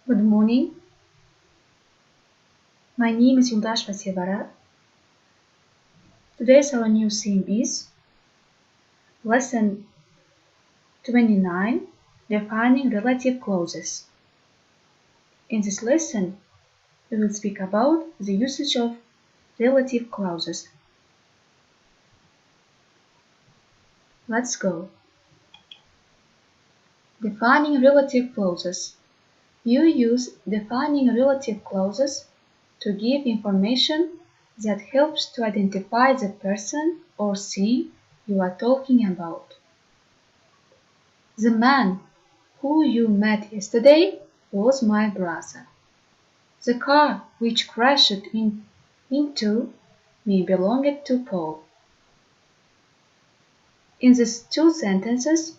Good morning. My name is Yuldash Vasyevara. Today's our new theme is Lesson 29, Defining Relative Clauses. In this lesson, we will speak about the usage of relative clauses. Let's go. Defining relative clauses. You use defining relative clauses to give information that helps to identify the person or thing you are talking about. The man who you met yesterday was my brother. The car which crashed into me belonged to Paul. In these two sentences,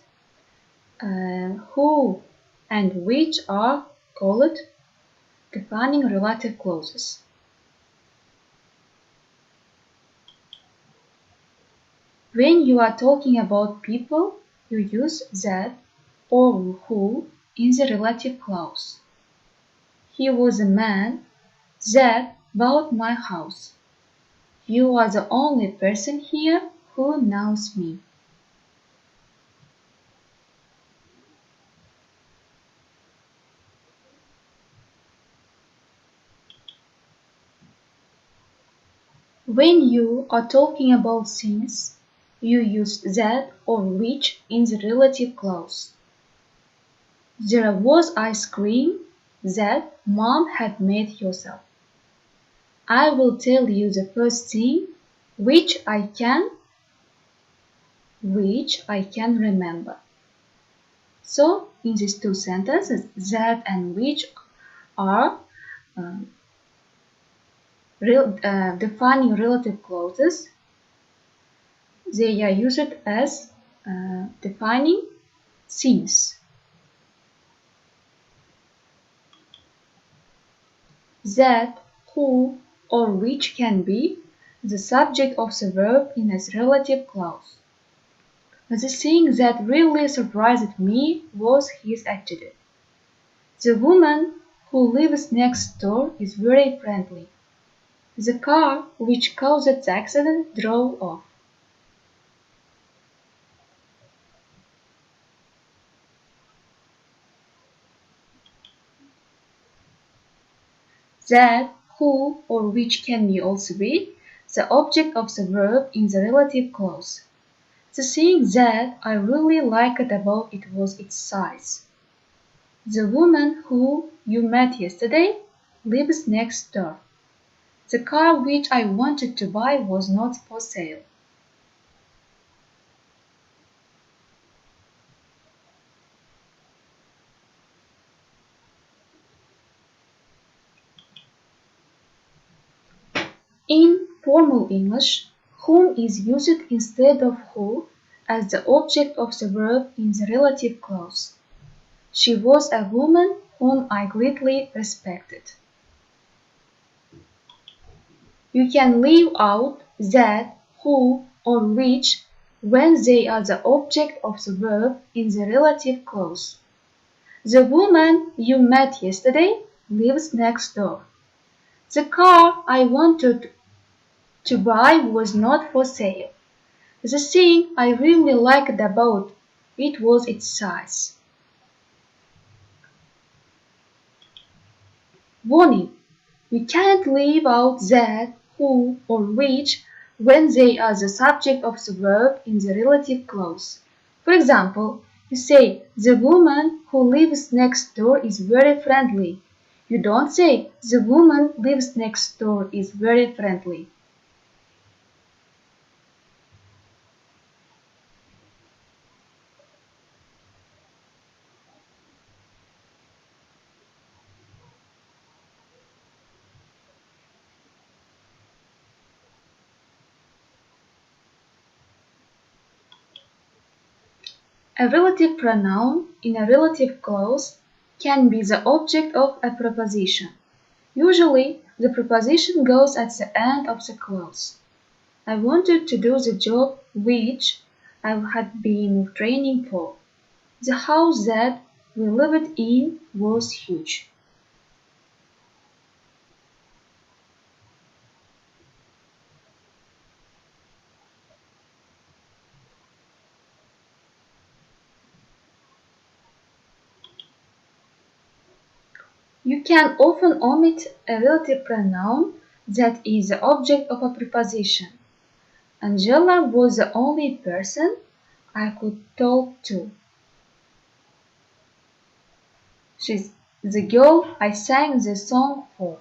who and which are called defining relative clauses. When you are talking about people, you use that or who in the relative clause. He was a man that bought my house. You are the only person here who knows me. When you are talking about things, you use that or which in the relative clause. There was ice cream that Mom had made herself. I will tell you the first thing which I can remember. So, in these two sentences, that and which are defining relative clauses. They are used as defining things. That, who, or which can be the subject of the verb in its relative clause. The thing that really surprised me was his attitude. The woman who lives next door is very friendly. The car which caused the accident drove off. That, who, or which can also be the object of the verb in the relative clause. The thing that I really liked about it was its size. The woman who you met yesterday lives next door. The car which I wanted to buy was not for sale. In formal English, whom is used instead of who as the object of the verb in the relative clause. She was a woman whom I greatly respected. You can leave out that, who, or which when they are the object of the verb in the relative clause. The woman you met yesterday lives next door. The car I wanted to buy was not for sale. The thing I really liked about it was its size. Warning: you can't leave out that, who, or which when they are the subject of the verb in the relative clause. For example, you say, the woman who lives next door is very friendly. You don't say, the woman lives next door is very friendly. A relative pronoun in a relative clause can be the object of a preposition. Usually, the preposition goes at the end of the clause. I wanted to do the job which I had been training for. The house that we lived in was huge. You can often omit a relative pronoun that is the object of a preposition. Angela was the only person I could talk to. She's the girl I sang the song for.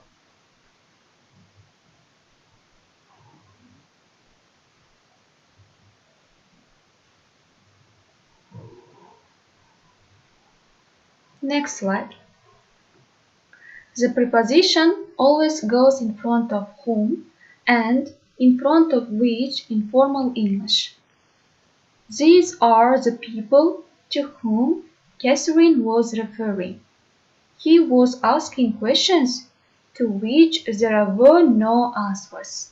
Next slide. The preposition always goes in front of whom and in front of which in formal English. These are the people to whom Catherine was referring. He was asking questions to which there were no answers.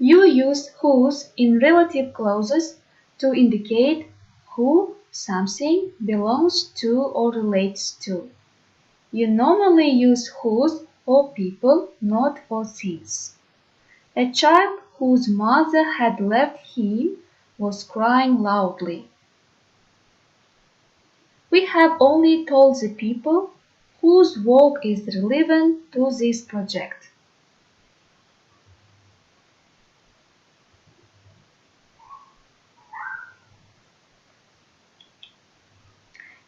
You use whose in relative clauses to indicate who something belongs to or relates to. You normally use whose for people, not for things. A child whose mother had left him was crying loudly. We have only told the people whose work is relevant to this project.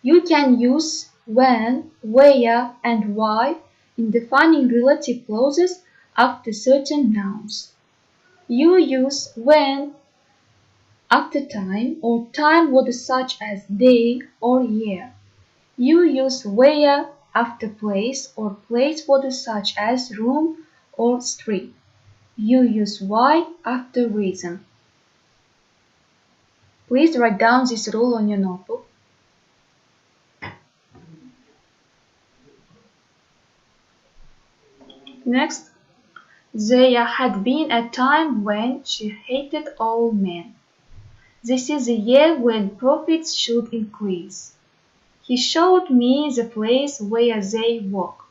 You can use when, where, and why in defining relative clauses after certain nouns. You use when after time or time words such as day or year. You use where after place or place words such as room or street. You use why after reason. Please write down this rule on your notebook. Next, there had been a time when she hated all men. This is the year when profits should increase. He showed me the place where they work.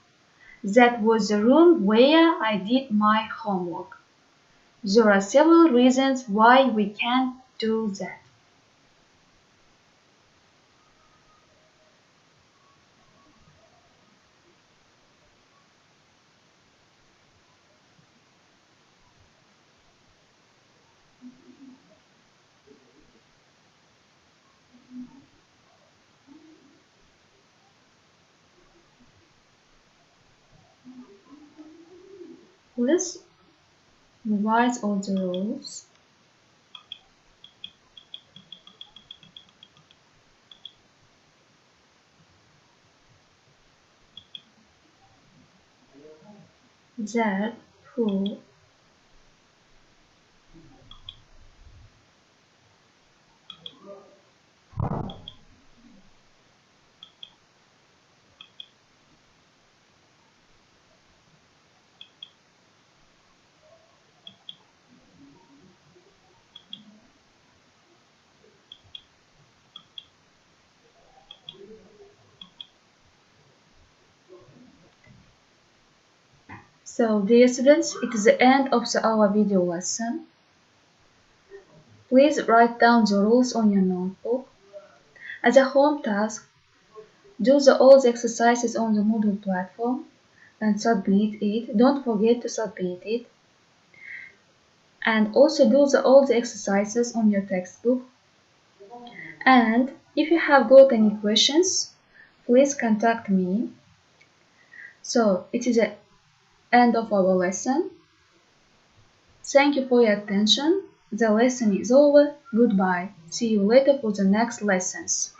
That was the room where I did my homework. There are several reasons why we can't do that. Let's revise all the rules. That, who, So, dear students, it is the end of our video lesson. Please write down the rules on your notebook. As a home task, do all the exercises on the Moodle platform and submit it. Don't forget to submit it. And also do all the exercises on your textbook. And if you have got any questions, please contact me. So, it is the end of our lesson. Thank you for your attention. The lesson is over. Goodbye. See you later for the next lessons.